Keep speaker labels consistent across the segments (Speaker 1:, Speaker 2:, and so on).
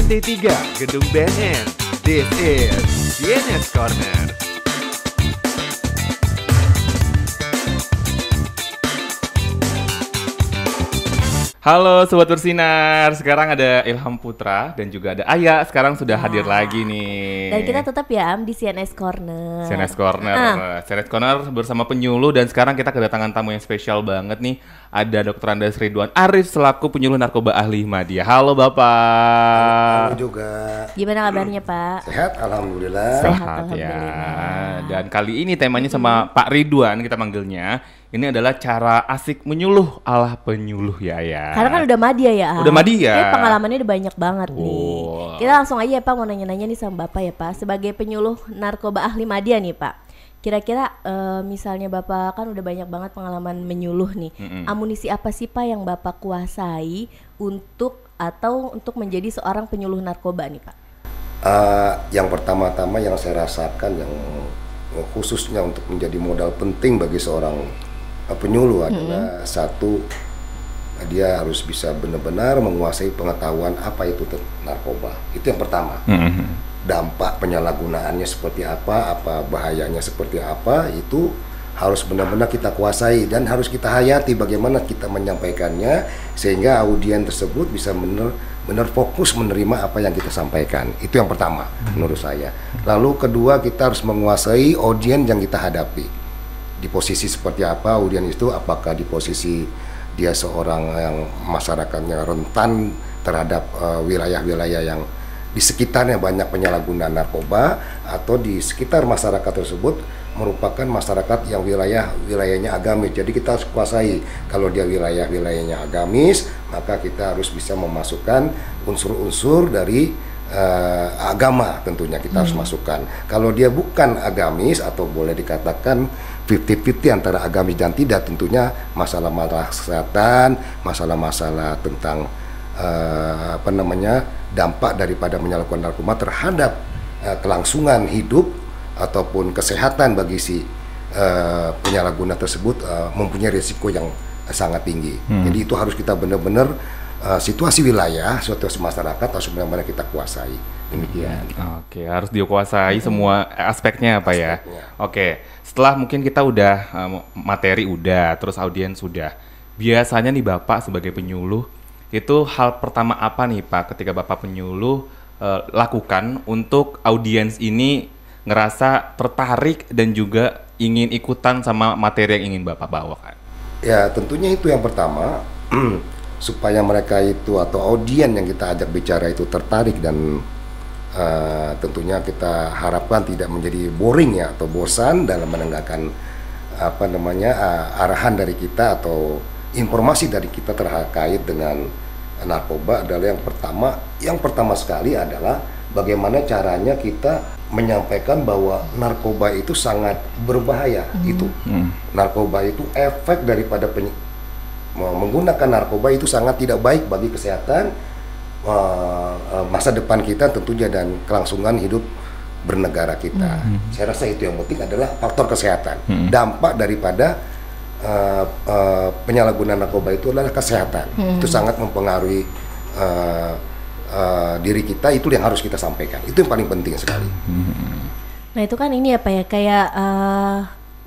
Speaker 1: Lantai 3, Gedung BNN. This is BNS Corner. Halo Sobat Bersinar, sekarang ada Ilham Putra dan juga ada Aya, sekarang sudah hadir lagi nih.
Speaker 2: Dan kita tetap ya di CNS Corner.
Speaker 1: CNS Corner bersama penyuluh, dan sekarang kita kedatangan tamu yang spesial banget nih. Ada Dr. Andes Ridwan Arif selaku penyuluh narkoba ahli Madya. Halo Bapak.
Speaker 3: Halo juga.
Speaker 2: Gimana kabarnya Pak?
Speaker 3: Sehat, alhamdulillah.
Speaker 1: Sehat ya. Dan kali ini temanya sama Pak Ridwan kita manggilnya. Ini adalah cara asik menyuluh ala penyuluh ya.
Speaker 2: Karena kan udah Madya ya.
Speaker 1: Udah Madya.
Speaker 2: Pengalamannya udah banyak banget nih.
Speaker 1: Wow.
Speaker 2: Kita langsung aja ya Pak, mau nanya-nanya nih sama Bapak ya Pak. Sebagai penyuluh narkoba ahli Madya nih Pak. Kira-kira misalnya Bapak kan udah banyak banget pengalaman menyuluh nih. Amunisi apa sih Pak yang Bapak kuasai untuk menjadi seorang penyuluh narkoba nih Pak?
Speaker 3: Yang pertama-tama yang saya rasakan yang khususnya untuk menjadi modal penting bagi seorang penyuluh adalah satu, dia harus bisa benar-benar menguasai pengetahuan apa itu narkoba. Itu yang pertama. Dampak penyalahgunaannya seperti apa bahayanya seperti apa, itu harus benar-benar kita kuasai dan harus kita hayati bagaimana kita menyampaikannya sehingga audien tersebut bisa benar fokus menerima apa yang kita sampaikan. Itu yang pertama menurut saya. Lalu kedua, kita harus menguasai audien yang kita hadapi. Di posisi seperti apa audien itu, apakah di posisi dia seorang yang masyarakatnya rentan terhadap wilayah-wilayah yang di sekitarnya banyak penyalahgunaan narkoba, atau di sekitar masyarakat tersebut merupakan masyarakat yang wilayahnya agamis. Jadi kita harus kuasai, kalau dia wilayahnya agamis, maka kita harus bisa memasukkan unsur-unsur dari agama, tentunya kita harus masukkan. Kalau dia bukan agamis atau boleh dikatakan 50-50 antara agamis dan tidak, tentunya masalah-masalah kesehatan, masalah-masalah tentang dampak daripada menyalahgunakan narkoba terhadap kelangsungan hidup ataupun kesehatan bagi si penyalahguna tersebut mempunyai risiko yang sangat tinggi. Jadi itu harus kita benar-benar situasi wilayah, situasi masyarakat harus benar-benar kita kuasai. Demikian.
Speaker 1: Oke, harus dikuasai semua aspeknya Pak ya. Oke, setelah mungkin kita udah materi udah, terus audiens sudah. Biasanya nih Bapak sebagai penyuluh, itu hal pertama apa nih Pak ketika Bapak penyuluh lakukan untuk audiens ini ngerasa tertarik dan juga ingin ikutan sama materi yang ingin Bapak bawakan?
Speaker 3: Ya, tentunya itu yang pertama. Supaya mereka itu atau audien yang kita ajak bicara itu tertarik dan tentunya kita harapkan tidak menjadi boring ya atau bosan dalam mendengarkan arahan dari kita atau informasi dari kita terkait dengan narkoba adalah yang pertama sekali adalah bagaimana caranya kita menyampaikan bahwa narkoba itu sangat berbahaya. Narkoba itu efek daripada menggunakan narkoba itu sangat tidak baik bagi kesehatan masa depan kita tentunya dan kelangsungan hidup bernegara kita. Saya rasa itu yang penting adalah faktor kesehatan. Dampak daripada penyalahgunaan narkoba itu adalah kesehatan. Itu sangat mempengaruhi diri kita, itu yang harus kita sampaikan. Itu yang paling penting sekali.
Speaker 2: Nah itu kan ini ya Pak ya, kayak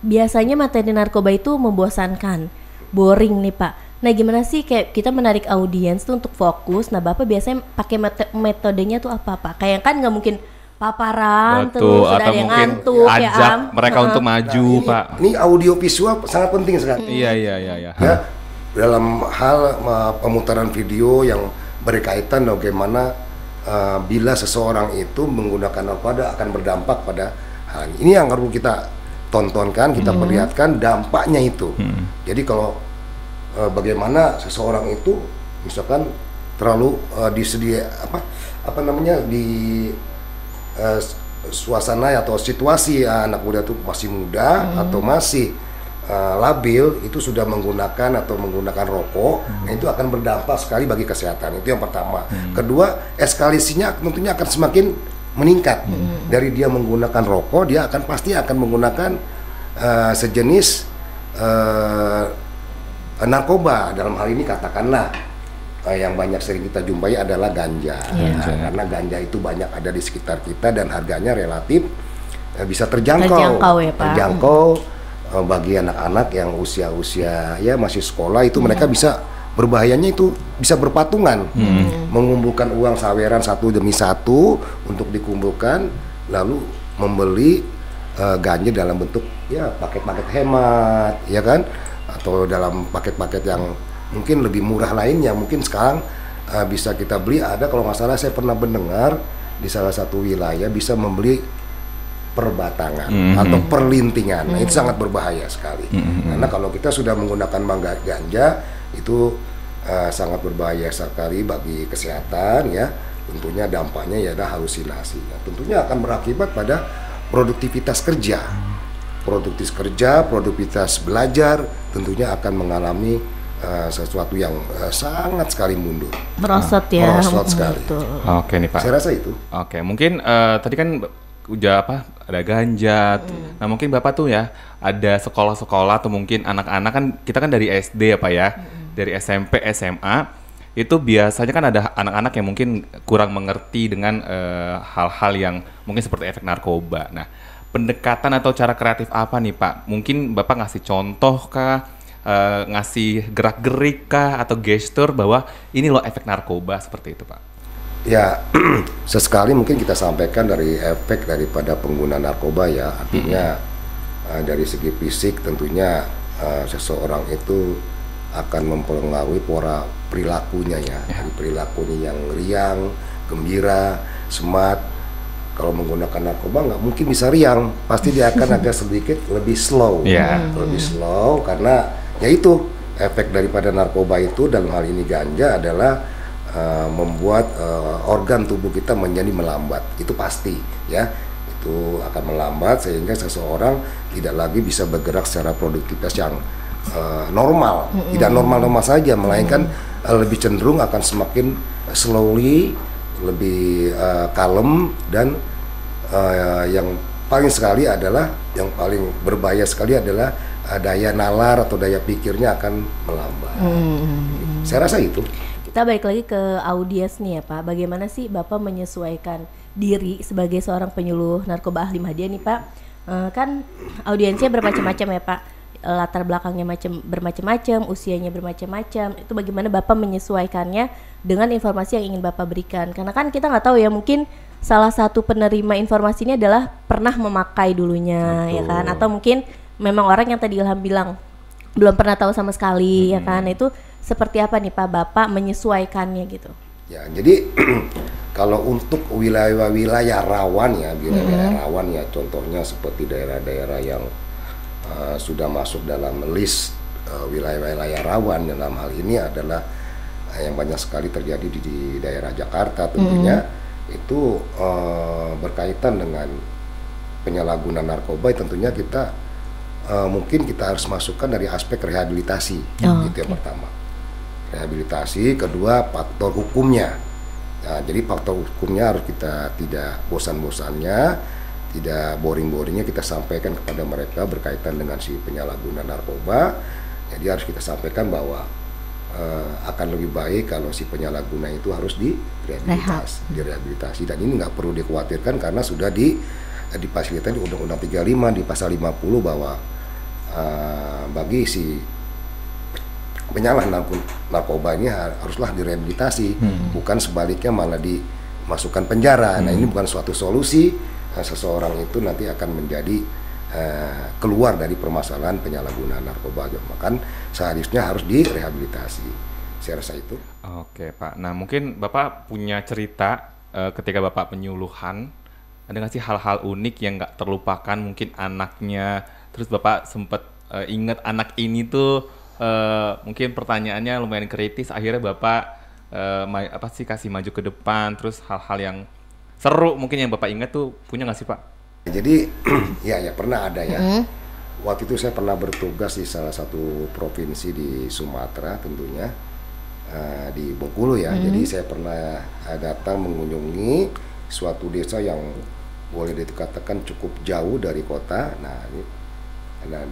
Speaker 2: biasanya materi narkoba itu membosankan, boring nih Pak. Nah gimana sih kayak kita menarik audiens tuh untuk fokus? Nah Bapak biasanya pakai metodenya tuh apa Pak? Kayak kan nggak mungkin paparan terus sudah ada yang ngantuk ya
Speaker 1: mereka untuk maju Pak.
Speaker 3: Ini audio visual sangat penting sekali.
Speaker 1: Iya.
Speaker 3: Ya, dalam hal pemutaran video yang berkaitan bagaimana bila seseorang itu menggunakan narkoba akan berdampak pada hal ini. Ini yang harus kita tontonkan, kita perlihatkan dampaknya itu. Jadi kalau bagaimana seseorang itu misalkan terlalu di suasana atau situasi anak muda itu masih muda atau masih labil, itu sudah menggunakan rokok, nah itu akan berdampak sekali bagi kesehatan. Itu yang pertama. Kedua, eskalasinya tentunya akan semakin meningkat. Dari dia menggunakan rokok, dia pasti akan menggunakan sejenis narkoba. Dalam hal ini katakanlah yang banyak sering kita jumpai adalah ganja. Nah, karena ganja itu banyak ada di sekitar kita dan harganya relatif bisa terjangkau
Speaker 2: ya, Pak.
Speaker 3: Terjangkau bagi anak-anak yang usia-usia ya masih sekolah itu mereka bisa berbahayanya itu bisa berpatungan, mengumpulkan uang saweran satu demi satu untuk dikumpulkan lalu membeli ganja dalam bentuk ya paket-paket hemat ya kan, atau dalam paket-paket yang mungkin lebih murah lainnya. Mungkin sekarang bisa kita beli, ada kalau nggak salah saya pernah mendengar di salah satu wilayah bisa membeli per batangan atau per lintingan. Nah, itu sangat berbahaya sekali. Karena kalau kita sudah menggunakan ganja itu sangat berbahaya sekali bagi kesehatan ya. Tentunya dampaknya ya ada halusinasi. Nah, tentunya akan berakibat pada produktivitas kerja. Produktivitas belajar tentunya akan mengalami sesuatu yang sangat sekali mundur.
Speaker 2: Merosot ya.
Speaker 3: Merosot sekali.
Speaker 1: Oke nih Pak.
Speaker 3: Saya rasa itu.
Speaker 1: Oke, mungkin tadi kan udah ada ganja. Nah mungkin Bapak tuh ya ada sekolah-sekolah atau mungkin anak-anak kan kita kan dari SD ya Pak ya, dari SMP, SMA itu biasanya kan ada anak-anak yang mungkin kurang mengerti dengan hal-hal yang mungkin seperti efek narkoba. Nah pendekatan atau cara kreatif apa nih Pak? Mungkin Bapak ngasih contoh kah? Ngasih gerak-gerik kah atau gestur bahwa ini loh efek narkoba seperti itu Pak?
Speaker 3: Ya, sesekali mungkin kita sampaikan dari efek daripada pengguna narkoba ya. Artinya dari segi fisik tentunya seseorang itu akan mempengaruhi pola perilakunya ya. Dari perilakunya yang riang, gembira, smart. Kalau menggunakan narkoba nggak mungkin bisa riang, pasti dia akan agak sedikit lebih slow. Lebih slow karena yaitu efek daripada narkoba itu dalam hal ini ganja adalah membuat organ tubuh kita menjadi melambat. Itu pasti ya, itu akan melambat sehingga seseorang tidak lagi bisa bergerak secara produktivitas yang normal. Tidak normal-normal saja, melainkan lebih cenderung akan semakin slowly, lebih kalem, dan yang paling berbahaya sekali adalah daya nalar atau daya pikirnya akan melambat. Saya rasa itu.
Speaker 2: Kita balik lagi ke audiens nih ya Pak. Bagaimana sih Bapak menyesuaikan diri sebagai seorang penyuluh narkoba ahli media nih Pak? Kan audiensnya bermacam-macam ya Pak. Latar belakangnya bermacam-macam, usianya bermacam-macam. Itu bagaimana Bapak menyesuaikannya dengan informasi yang ingin Bapak berikan? Karena kan kita nggak tahu ya, mungkin salah satu penerima informasi ini adalah pernah memakai dulunya. Betul. Ya kan? Atau mungkin memang orang yang tadi Ilham bilang belum pernah tahu sama sekali ya kan. Itu seperti apa nih Pak Bapak menyesuaikannya gitu?
Speaker 3: Ya, jadi kalau untuk wilayah-wilayah rawan ya, contohnya seperti daerah-daerah yang sudah masuk dalam list wilayah-wilayah rawan, dalam hal ini adalah yang banyak sekali terjadi di daerah Jakarta tentunya. Itu berkaitan dengan penyalahgunaan narkoba. Tentunya kita mungkin kita harus masukkan dari aspek rehabilitasi. Itu yang pertama, rehabilitasi. Kedua, faktor hukumnya. Nah, jadi faktor hukumnya harus kita tidak bosan-bosannya, tidak boring-boringnya kita sampaikan kepada mereka berkaitan dengan si penyalahguna narkoba. Jadi harus kita sampaikan bahwa akan lebih baik kalau si penyalahguna itu harus direhabilitasi. Dan ini nggak perlu dikhawatirkan karena sudah difasilitasi di Undang-Undang 35 di pasal 50 bahwa bagi si penyalah narkoba ini haruslah direhabilitasi, bukan sebaliknya malah dimasukkan penjara. Nah, ini bukan suatu solusi. Seseorang itu nanti akan menjadi keluar dari permasalahan penyalahgunaan narkoba. Maka seharusnya harus direhabilitasi. Saya rasa itu.
Speaker 1: Oke Pak, nah mungkin Bapak punya cerita ketika Bapak penyuluhan, ada nggak sih hal-hal unik yang nggak terlupakan, mungkin anaknya, terus Bapak sempet inget anak ini tuh mungkin pertanyaannya lumayan kritis, akhirnya Bapak kasih maju ke depan, terus hal-hal yang seru mungkin yang Bapak ingat tuh punya nggak sih Pak?
Speaker 3: Jadi ya pernah ada ya. Waktu itu saya pernah bertugas di salah satu provinsi di Sumatera tentunya, di Bengkulu ya. Jadi saya pernah datang mengunjungi suatu desa yang boleh dikatakan cukup jauh dari kota. Nah,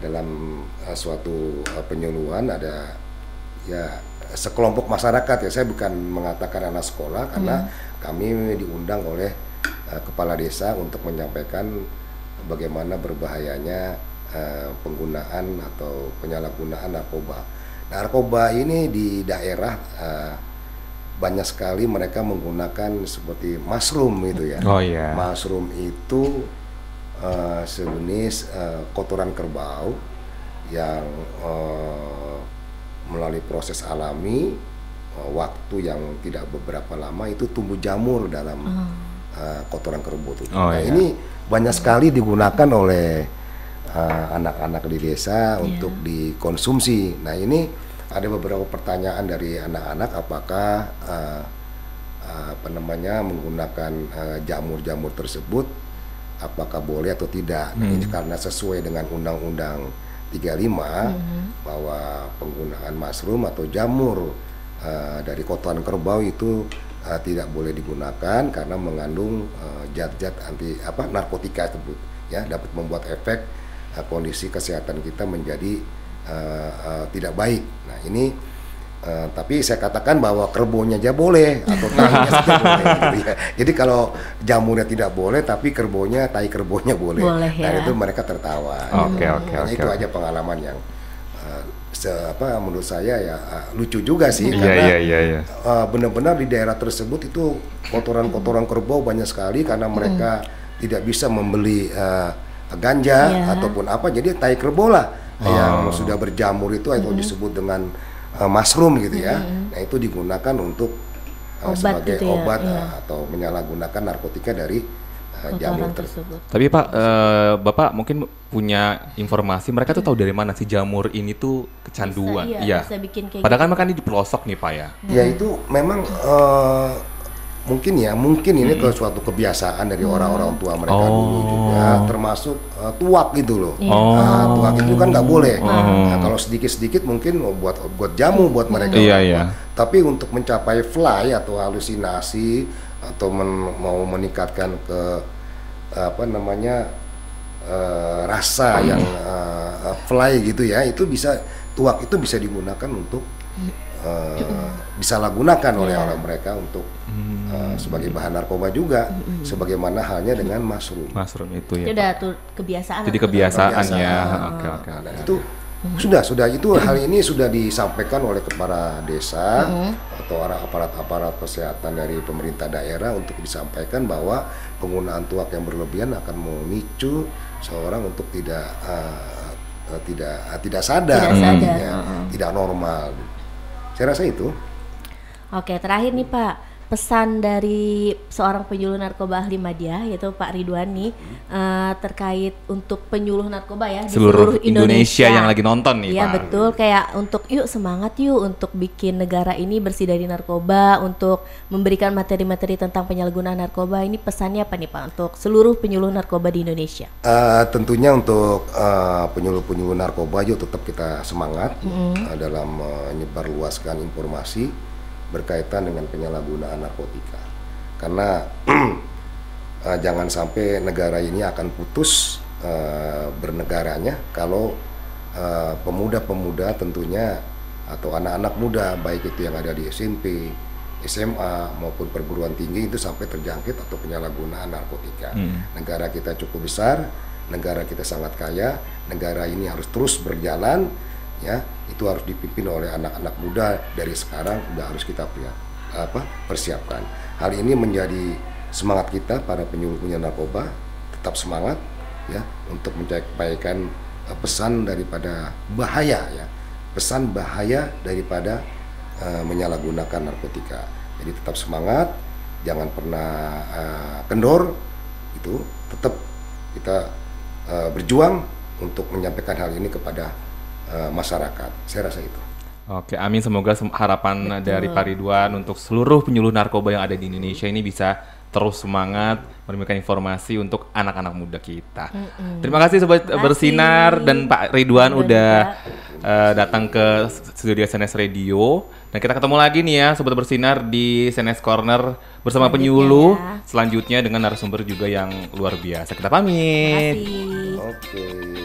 Speaker 3: dalam suatu penyuluhan ada ya sekelompok masyarakat ya, saya bukan mengatakan anak sekolah karena kami diundang oleh kepala desa untuk menyampaikan bagaimana berbahayanya penggunaan atau penyalahgunaan narkoba. Narkoba ini di daerah banyak sekali mereka menggunakan seperti mushroom itu ya.
Speaker 1: Oh iya.
Speaker 3: Mushroom itu sejenis kotoran kerbau yang melalui proses alami waktu yang tidak beberapa lama itu tumbuh jamur dalam kotoran kerbau itu. Nah, ini banyak sekali digunakan oleh anak-anak di desa untuk dikonsumsi. Nah, ini ada beberapa pertanyaan dari anak-anak apakah menggunakan jamur-jamur tersebut apakah boleh atau tidak. Nah, ini karena sesuai dengan Undang-Undang 35 bahwa penggunaan mushroom atau jamur dari kotoran kerbau itu tidak boleh digunakan karena mengandung zat-zat narkotika tersebut ya, dapat membuat efek kondisi kesehatan kita menjadi tidak baik. Nah, ini tapi saya katakan bahwa kerbaunya aja boleh atau tainya saja boleh gitu ya. Jadi kalau jamurnya tidak boleh tapi kerbaunya, tai kerbaunya boleh. Nah, itu mereka tertawa. Itu aja pengalaman yang menurut saya ya lucu juga sih karena benar-benar di daerah tersebut itu kotoran-kotoran kerbau banyak sekali karena mereka tidak bisa membeli ganja ataupun apa, jadi tai kerbau lah yang sudah berjamur itu atau disebut dengan mushroom gitu ya. Nah, itu digunakan untuk sebagai gitu obat atau menyalahgunakan narkotika dari jamur tersebut.
Speaker 1: Tapi Pak, Bapak mungkin punya informasi mereka tuh tahu dari mana sih jamur ini tuh kecanduan?
Speaker 2: Bisa bikin kayak
Speaker 1: padahal kan makan di pelosok nih Pak ya.
Speaker 3: Ya itu memang mungkin ini ke suatu kebiasaan dari orang-orang tua mereka dulu juga, termasuk tuak gitu loh. Tuak itu kan nggak boleh. Nah, kalau sedikit-sedikit mungkin buat jamu buat mereka. Tapi untuk mencapai fly atau halusinasi atau mau meningkatkan ke rasa yang fly gitu ya, itu tuak itu bisa digunakan untuk disalahgunakan oleh orang mereka untuk sebagai bahan narkoba juga, sebagaimana halnya dengan mushroom.
Speaker 1: Mushroom itu ya.
Speaker 2: Itu udah tuh kebiasaan.
Speaker 1: Jadi kebiasaannya. Oke.
Speaker 3: Nah, itu sudah itu hal ini sudah disampaikan oleh kepala desa atau aparat kesehatan dari pemerintah daerah untuk disampaikan bahwa penggunaan tuak yang berlebihan akan memicu seorang untuk tidak sadar, tidak normal. Saya rasa itu.
Speaker 2: Oke, terakhir nih Pak, pesan dari seorang penyuluh narkoba ahli Madya yaitu Pak Ridwan nih terkait untuk penyuluh narkoba ya di seluruh Indonesia
Speaker 1: yang lagi nonton nih Pak.
Speaker 2: Iya betul, kayak untuk semangat untuk bikin negara ini bersih dari narkoba, untuk memberikan materi-materi tentang penyalahgunaan narkoba. Ini pesannya apa nih Pak untuk seluruh penyuluh narkoba di Indonesia?
Speaker 3: Tentunya untuk penyuluh-penyuluh narkoba juga tetap kita semangat dalam menyebarluaskan informasi berkaitan dengan penyalahgunaan narkotika, karena jangan sampai negara ini akan putus bernegaranya kalau pemuda-pemuda tentunya atau anak-anak muda baik itu yang ada di SMP, SMA maupun perguruan tinggi itu sampai terjangkit atau penyalahgunaan narkotika. Negara kita cukup besar, negara kita sangat kaya, negara ini harus terus berjalan. Ya, itu harus dipimpin oleh anak-anak muda dari sekarang, sudah harus kita persiapkan. Hal ini menjadi semangat kita para penyuluh narkoba, tetap semangat ya untuk menyampaikan pesan daripada bahaya ya, pesan bahaya daripada menyalahgunakan narkotika. Jadi tetap semangat, jangan pernah kendor, itu tetap kita berjuang untuk menyampaikan hal ini kepada masyarakat. Saya rasa itu.
Speaker 1: Oke, amin. Semoga harapan dari Pak Ridwan untuk seluruh penyuluh narkoba yang ada di Indonesia ini bisa terus semangat memberikan informasi untuk anak-anak muda kita. Terima kasih Sobat Bersinar dan Pak Ridwan udah datang ke studio SNS Radio. Dan kita ketemu lagi nih ya Sobat Bersinar di SNS Corner bersama penyuluh selanjutnya dengan narasumber juga yang luar biasa. Kita pamit.
Speaker 3: Oke.